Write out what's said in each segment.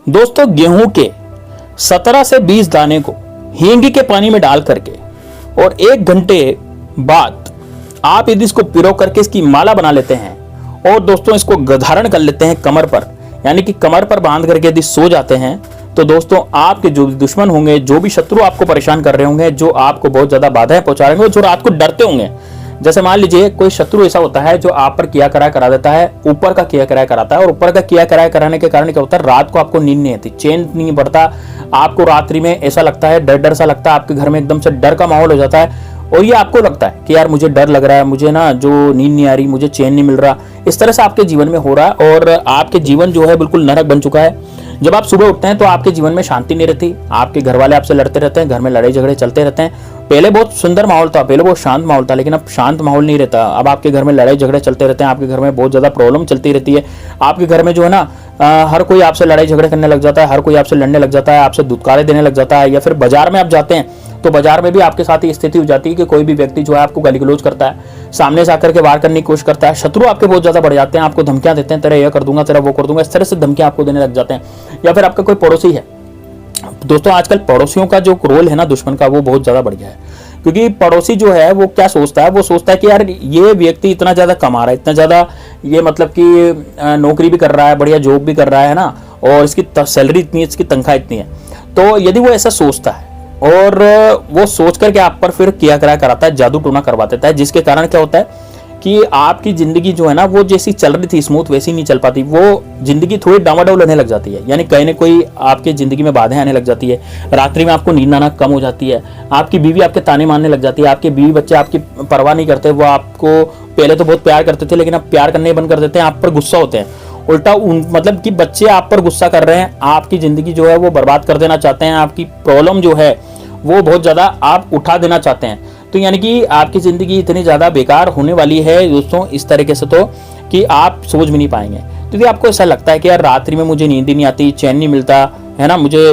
दोस्तों गेहूं के 17 से 20 दाने को हींग के पानी में डाल करके और 1 घंटे बाद आप यदि इसको पिरो करके इसकी माला बना लेते हैं और दोस्तों इसको धारण कर लेते हैं कमर पर, यानी कि कमर पर बांध करके यदि सो जाते हैं तो दोस्तों आपके जो भी दुश्मन होंगे, जो भी शत्रु आपको परेशान कर रहे होंगे, जो आपको बहुत ज्यादा बाधाएं पहुंचा रहे होंगे, जो रात को डरते होंगे, जैसे मान लीजिए कोई शत्रु ऐसा होता है जो आप पर किया कराया करा देता है, ऊपर का किया कराया कराता है, और ऊपर का किया कराया कराने के कारण क्या होता है, रात को आपको नींद नहीं आती, चैन नहीं बढ़ता, आपको रात्रि में ऐसा लगता है, डर डर सा लगता है, आपके घर में एकदम से डर का माहौल हो जाता है और ये आपको लगता है कि यार मुझे डर लग रहा है, मुझे ना जो नींद नहीं आ रही, मुझे चैन नहीं मिल रहा। इस तरह से आपके जीवन में हो रहा है और आपके जीवन जो है बिल्कुल नरक बन चुका है। जब आप सुबह उठते हैं तो आपके जीवन में शांति नहीं रहती, आपके घर वाले आपसे लड़ते रहते हैं, घर में लड़ाई झगड़े चलते रहते हैं। पहले बहुत सुंदर माहौल था, पहले बहुत शांत माहौल था, लेकिन अब शांत माहौल नहीं रहता। अब आपके घर में लड़ाई झगड़े चलते रहते हैं, आपके घर में बहुत ज्यादा प्रॉब्लम चलती रहती है। आपके घर में जो है ना हर कोई आपसे लड़ाई झगड़े करने लग जाता है, हर कोई आपसे लड़ने लग जाता है, आपसे धुतकारे देने लग जाता है। या फिर बाजार में आप जाते हैं तो बाजार में भी आपके साथ ये स्थिति हो जाती है कि कोई भी व्यक्ति जो है आपको गाली गलौज करता है, सामने से आकर के वार करने की कोशिश करता है। शत्रु आपके बहुत ज्यादा बढ़ जाते हैं, आपको धमकियां देते हैं, तेरा ये कर दूंगा, तेरा वो कर दूंगा, इस तरह से धमकियां आपको देने लग जाते हैं। या फिर आपका कोई पड़ोसी है। दोस्तों आजकल पड़ोसियों का जो रोल है ना दुश्मन का, वो बहुत ज्यादा बढ़ गया है, क्योंकि पड़ोसी जो है वो क्या सोचता है, वो सोचता है कि यार ये व्यक्ति इतना ज्यादा कमा रहा है, इतना ज्यादा ये मतलब कि नौकरी भी कर रहा है, बढ़िया जॉब भी कर रहा है ना, और इसकी सैलरी इतनी है, इसकी तनख्वाह इतनी है। तो यदि वो ऐसा सोचता है और वो सोच करके आप पर फिर किया कराया कराता है, जादू टोना करवा देता है, जिसके कारण क्या होता है कि आपकी जिंदगी जो है ना वो जैसी चल रही थी स्मूथ वैसी नहीं चल पाती, वो जिंदगी थोड़ी डामाडोल रहने लग जाती है। यानी कहीं ना कोई आपके जिंदगी में बाधाएं आने लग जाती है, रात्रि में आपको नींद आना कम हो जाती है, आपकी बीवी आपके ताने मारने लग जाती है, आपके बीवी बच्चे आपकी परवाह नहीं करते, वो आपको पहले तो बहुत प्यार करते थे लेकिन अब प्यार करने बंद कर देते हैं, आप पर गुस्सा होते हैं। उल्टा मतलब कि बच्चे आप पर गुस्सा कर रहे हैं, आपकी जिंदगी जो है वो बर्बाद कर देना चाहते हैं, आपकी प्रॉब्लम जो है वो बहुत ज्यादा आप उठा देना चाहते हैं। तो यानी कि आपकी जिंदगी इतनी ज्यादा बेकार होने वाली है दोस्तों इस तरीके से तो कि आप सोच भी नहीं पाएंगे। तो यदि आपको ऐसा लगता है कि यार रात्रि में मुझे नींद ही नहीं आती, चैन नहीं मिलता है ना, मुझे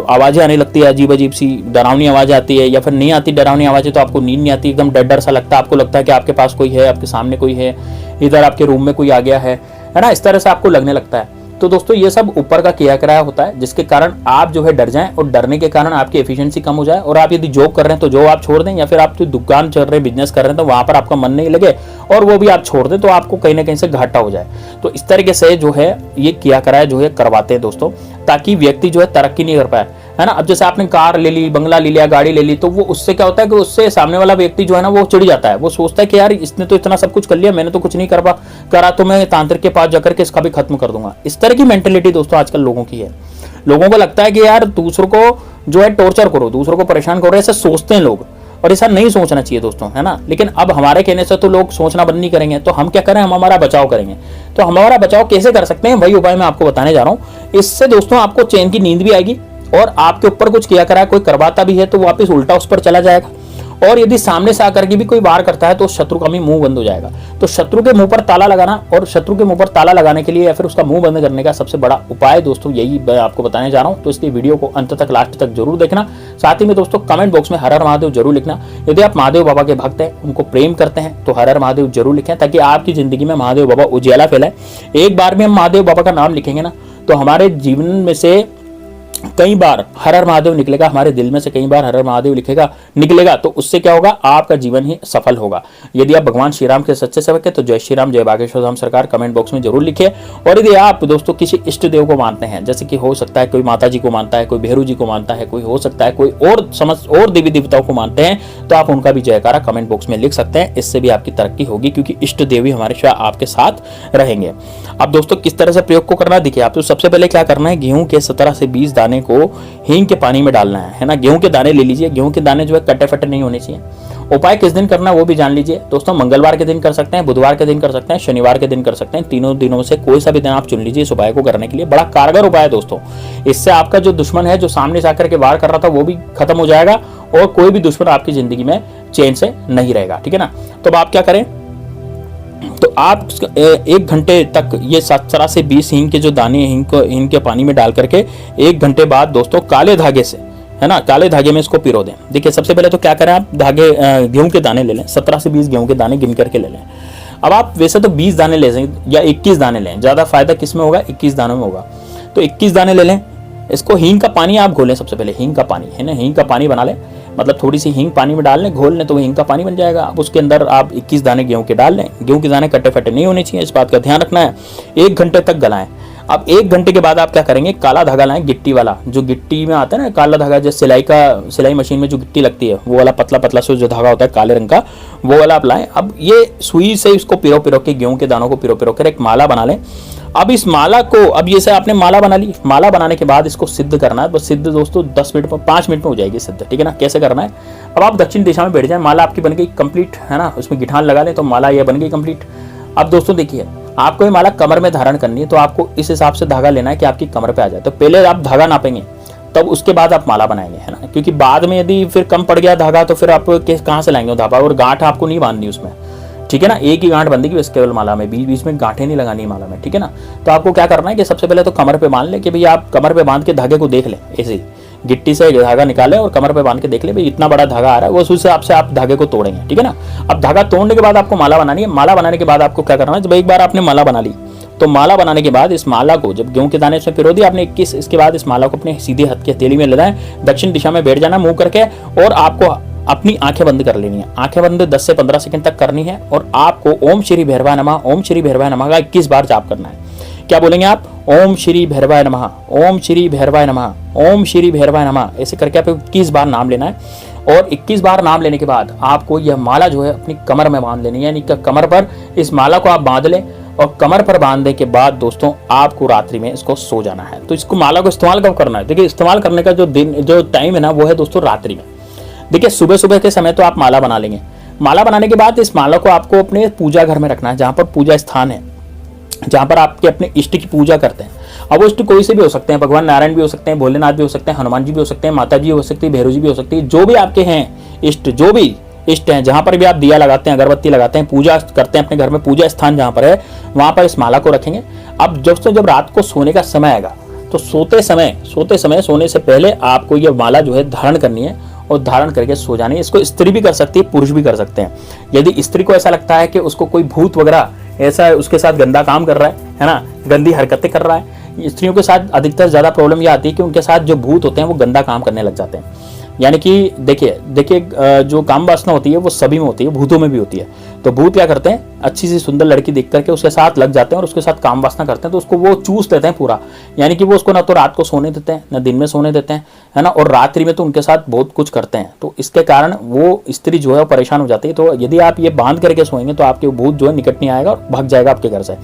आवाजें आने लगती है, अजीब अजीब सी डरावनी आवाजें आती है, या फिर नहीं आती डरावनी आवाजें तो आपको नींद नहीं आती, एकदम डर डर सा लगता है, आपको लगता है कि आपके पास कोई है, आपके सामने कोई है, इधर आपके रूम में कोई आ गया है ना, इस तरह से आपको लगने लगता है। तो दोस्तों ये सब ऊपर का किया कराया होता है, जिसके कारण आप जो है डर जाएं और डरने के कारण आपकी एफिशिएंसी कम हो जाए, और आप यदि जॉब कर रहे हैं तो जॉब आप छोड़ दें, या फिर आप जो दुकान चल रहे हैं, बिजनेस कर रहे हैं तो वहां पर आपका मन नहीं लगे और वो भी आप छोड़ दें, तो आपको कहीं ना कहीं से घाटा हो जाए। तो इस तरीके से जो है ये किया कराया जो है करवाते हैं दोस्तों, ताकि व्यक्ति जो है तरक्की नहीं कर पाए, है ना। अब जैसे आपने कार ले ली, बंगला ले लिया, गाड़ी ले ली, तो वो उससे क्या होता है कि उससे सामने वाला व्यक्ति जो है ना वो चिढ़ जाता है, वो सोचता है कि यार इसने तो इतना सब कुछ कर लिया, मैंने तो कुछ नहीं करा, तो मैं तांत्रिक के पास जाकर के इसका भी खत्म कर दूंगा। इस तरह की मेंटेलिटी दोस्तों आजकल लोगों की है। लोगों को लगता है कि यार दूसरों को जो है टॉर्चर करो, दूसरों को परेशान करो, ऐसा सोचते हैं लोग, और ऐसा नहीं सोचना चाहिए दोस्तों, है ना। लेकिन अब हमारे कहने से तो लोग सोचना बंद नहीं करेंगे, तो हम क्या करें, हम हमारा बचाव करेंगे। तो हमारा बचाव कैसे कर सकते हैं, वही उपाय मैं आपको बताने जा रहा हूं। इससे दोस्तों आपको चैन की नींद भी आएगी, और आपके ऊपर कुछ किया करा कोई करवाता भी है तो वापस उल्टा उस पर चला जाएगा, और यदि सामने से आकर के भी कोई वार करता है तो शत्रु का भी मुंह बंद हो जाएगा। तो शत्रु के मुंह पर ताला लगाना, और शत्रु के मुंह पर ताला लगाने के लिए या फिर उसका मुंह बंद करने का सबसे बड़ा उपाय दोस्तों यही मैं आपको बताने जा रहा हूं। तो इसलिए वीडियो को अंत तक लास्ट तक जरूर देखना। साथ ही में दोस्तों कमेंट बॉक्स में हर हर महादेव जरूर लिखना। यदि आप महादेव बाबा के भक्त हैं, उनको प्रेम करते हैं, तो हर हर महादेव जरूर लिखें, ताकि आपकी जिंदगी में महादेव बाबा उजियाला फैलाए। एक बार में हम महादेव बाबा का नाम लिखेंगे ना तो हमारे जीवन में से कई बार हर हर महादेव निकलेगा, हमारे दिल में से कई बार हर हर महादेव निकलेगा, तो उससे क्या होगा, आपका जीवन ही सफल होगा। यदि आप भगवान श्री राम के सच्चे सेवक हैं तो जय श्री राम, जय बागेश्वर धाम सरकार कमेंट बॉक्स में जरूर लिखिए। और यदि आप दोस्तों किसी इष्ट देव को मानते हैं, जैसे कि हो सकता है कोई माता जी को मानता है, कोई भैरू जी को मानता है, कोई हो सकता है कोई और देवी देवताओं को मानते हैं, तो आप उनका भी जयकारा कमेंट बॉक्स में लिख सकते हैं। इससे भी आपकी तरक्की होगी, क्योंकि इष्ट देवी हमारे आपके साथ रहेंगे। अब दोस्तों किस तरह से प्रयोग को करना देखिए। आप तो सबसे पहले क्या करना है, गेहूं के 17 से 20 दाने को हींग के पानी में डालना है ना। गेहूं के दाने ले लीजिए, गेहूं के दाने जो है कटे फटे नहीं होने चाहिए। उपाय किस दिन करना है वो भी जान लीजिए दोस्तों। मंगलवार के दिन कर सकते हैं, बुधवार के दिन कर सकते हैं, शनिवार के दिन कर सकते हैं। तीनों दिनों से कोई सा भी दिन आप चुन लीजिए इस उपाय को करने के लिए। बड़ा कारगर उपाय है दोस्तों। इससे आपका जो दुश्मन है, जो सामने से आकर के वार कर रहा था, वो भी खत्म हो जाएगा, और कोई भी दुश्मन आपकी जिंदगी में चैन से नहीं रहेगा, ठीक है ना। तो अब आप क्या करें, तो आप 1 घंटे तक ये 17 से 20 हींग के जो दाने हींग के पानी में डाल करके 1 घंटे बाद दोस्तों काले धागे से, है ना, काले धागे में इसको पिरो दें। देखिए सबसे पहले तो क्या करें, आप धागे गेहूं के दाने ले लें, 17 से 20 गेहूं के दाने गिन करके ले लें। अब आप वैसे तो 20 दाने ले लें या 21 दाने लें, ज्यादा फायदा किस में होगा, 21 दानों में होगा। तो 21 दाने ले लें। इसको हींग का पानी आप घोलें, सबसे पहले हींग का पानी है ना, हींग का पानी बना लें, मतलब थोड़ी सी हींग पानी में डाल लें, घोल लें तो हींग का पानी बन जाएगा। अब उसके अंदर आप 21 दाने गेहूं के डाल लें। गेहूं के दाने कट्टे फटे नहीं होने चाहिए, इस बात का ध्यान रखना है। 1 घंटे तक गलाएं। अब 1 घंटे के बाद आप क्या करेंगे, काला धागा लाएं, गिट्टी वाला, जो गिट्टी में आता है ना काला धागा, जैसे सिलाई मशीन में जो गिट्टी लगती है वो वाला पतला पतला से जो धागा होता है काले रंग का, वो वाला आप लाएं। अब ये सुई से इसको पिरो पिरो के, गेहूं के दानों को पिरो पिरो कर एक माला बना लें। अब इस माला को, अब जैसे आपने माला बना ली, माला बनाने के बाद इसको सिद्ध करना है। बस सिद्ध दोस्तों 10 मिनट में, 5 मिनट में हो जाएगी सिद्ध, ठीक है ना। कैसे करना है, अब आप दक्षिण दिशा में बैठ जाए, माला आपकी बन गई कंप्लीट, है ना, उसमें गिठान लगा लें तो माला ये बन गई कंप्लीट। अब दोस्तों देखिए, आपको ये माला कमर में धारण करनी है, तो आपको इस हिसाब से धागा लेना है कि आपकी कमर पे आ जाए। तो पहले आप धागा नापेंगे, तब उसके बाद आप माला बनाएंगे, है ना, क्योंकि बाद में यदि फिर कम पड़ गया धागा तो फिर आप कहाँ से लाएंगे धागा, और गांठ आपको नहीं बांधनी उसमें, ठीक है ना। एक ही गांठ बंधेगी बस केवल माला में, बीच बीच में गांठें नहीं लगानी माला में, ठीक है ना। तो आपको क्या करना है कि सबसे पहले तो कमर पे बांध ले, कि भाई आप कमर पे बांध के धागे को देख लें, ऐसे ही गिट्टी से धागा निकाले और कमर पे बांध के देख ले भाई इतना बड़ा धागा आ रहा है, वो उस हिसाब से आप धागे को तोड़ेंगे, ठीक है ना। अब धागा तोड़ने के बाद आपको माला बनानी है। माला बनाने के बाद आपको क्या करना है, जब एक बार आपने माला बना ली, तो माला बनाने के बाद इस माला को, जब गेहूं के दाने इसमें पिरो दिए आपने 21, इसके बाद इस माला को अपने सीधे हाथ की हथेली में लेना है, दक्षिण दिशा में बैठ जाना मुंह करके, और आपको अपनी आंखें बंद कर लेनी है। आंखें बंद 10 से 15 सेकंड तक करनी है, और आपको ओम श्री भैरवाय नमः, ओम श्री भैरवाय नमः का 21 बार जाप करना है। क्या बोलेंगे आप, ओम श्री भैरवाय नमः, ओम श्री भैरवाय नमः, ओम श्री भैरवाय नमः, ऐसे करके आपको 21 बार नाम लेना है। और 21 बार नाम लेने के बाद आपको यह माला जो है अपनी कमर में बांध लेनी है, यानी कि कमर पर इस माला को आप बांध लें, और कमर पर बांधने के बाद दोस्तों आपको रात्रि में इसको सो जाना है। तो इसको माला को इस्तेमाल कब करना है, देखिए इस्तेमाल करने का जो टाइम है ना, वो है दोस्तों रात्रि में। देखिए सुबह सुबह के समय तो आप माला बना लेंगे, माला बनाने के बाद इस माला को आपको अपने पूजा घर में रखना है, जहाँ पर पूजा स्थान है, जहाँ पर आपके अपने इष्ट की पूजा करते हैं। अब वो इष्ट कोई से भी हो सकते हैं, भगवान नारायण भी हो सकते हैं, भोलेनाथ भी हो सकते हैं, हनुमान जी भी हो सकते हैं, माता जी हो सकती है, भैरव जी भी हो सकती है, जो भी आपके हैं इष्ट, जो भी इष्ट हैं, जहाँ पर भी आप दिया लगाते हैं, अगरबत्ती लगाते हैं, पूजा करते हैं, अपने घर में पूजा स्थान जहाँ पर है वहाँ पर इस माला को रखेंगे। अब जब रात को सोने का समय आएगा, तो सोते समय सोने से पहले आपको ये माला जो है धारण करनी है, और धारण करके सो जानी है। इसको स्त्री भी कर सकती है, पुरुष भी कर सकते हैं। यदि स्त्री को ऐसा लगता है कि उसको कोई भूत वगैरह ऐसा उसके साथ गंदा काम कर रहा है ना, गंदी हरकतें कर रहा है, स्त्रियों के साथ अधिकतर ज्यादा प्रॉब्लम यह आती है कि उनके साथ जो भूत होते हैं वो गंदा काम करने लग जाते हैं। यानी कि देखिए जो काम वासना होती है वो सभी में होती है, भूतों में भी होती है। तो भूत क्या करते हैं, अच्छी सी सुंदर लड़की देख करके उसके साथ लग जाते हैं और उसके साथ काम वासना करते हैं, तो उसको वो चूस लेते हैं पूरा। यानी कि वो उसको ना तो रात को सोने देते हैं, ना दिन में सोने देते हैं, है ना, और रात्रि में तो उनके साथ बहुत कुछ करते हैं। तो इसके कारण वो स्त्री जो है वो परेशान हो जाती है। तो यदि आप ये बांध करके सोएंगे तो आपके भूत जो है निकट नहीं आएगा और भाग जाएगा आपके घर से।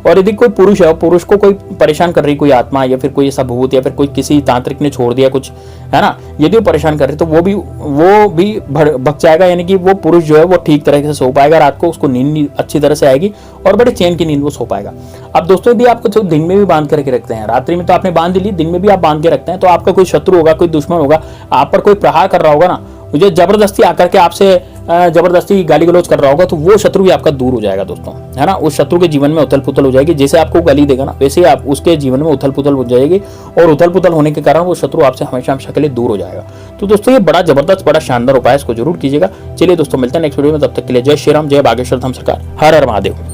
और यदि कोई पुरुष है, पुरुष को कोई परेशान कर रही कोई आत्मा, या फिर कोई ऐसा भूत, या फिर कोई किसी तांत्रिक ने छोड़ दिया कुछ, है ना, यदि वो परेशान कर रही तो वो भी भग जाएगा। यानी कि वो पुरुष जो है वो ठीक तरह से सो पाएगा रात को, उसको नींद अच्छी तरह से आएगी और बड़े चैन की नींद वो सो पाएगा। अब दोस्तों यदि आपको तो दिन में भी बांध करके रखते हैं, रात्रि में तो आपने बांध ली, दिन में भी आप बांध के रखते हैं, तो आपका कोई शत्रु होगा, कोई दुश्मन होगा, आप पर कोई प्रहार कर रहा होगा ना, जो जबरदस्ती आकर के आपसे जबरदस्ती गाली गलौज कर रहा होगा, तो वो शत्रु भी आपका दूर हो जाएगा दोस्तों, है ना। उस शत्रु के जीवन में उथल पुथल हो जाएगी। जैसे आपको गाली देगा ना, वैसे ही आप उसके जीवन में उथल पुथल हो जाएगी, और उथल पुथल होने के कारण वो शत्रु आपसे हमेशा के लिए दूर हो जाएगा। तो दोस्तों ये बड़ा जबरदस्त, बड़ा शानदार उपाय, इसको जरूर कीजिएगा। चलिए दोस्तों मिलते हैं नेक्स्ट वीडियो में, तब तक के लिए जय श्री राम, जय बागेश्वर धाम सरकार, हर हर महादेव।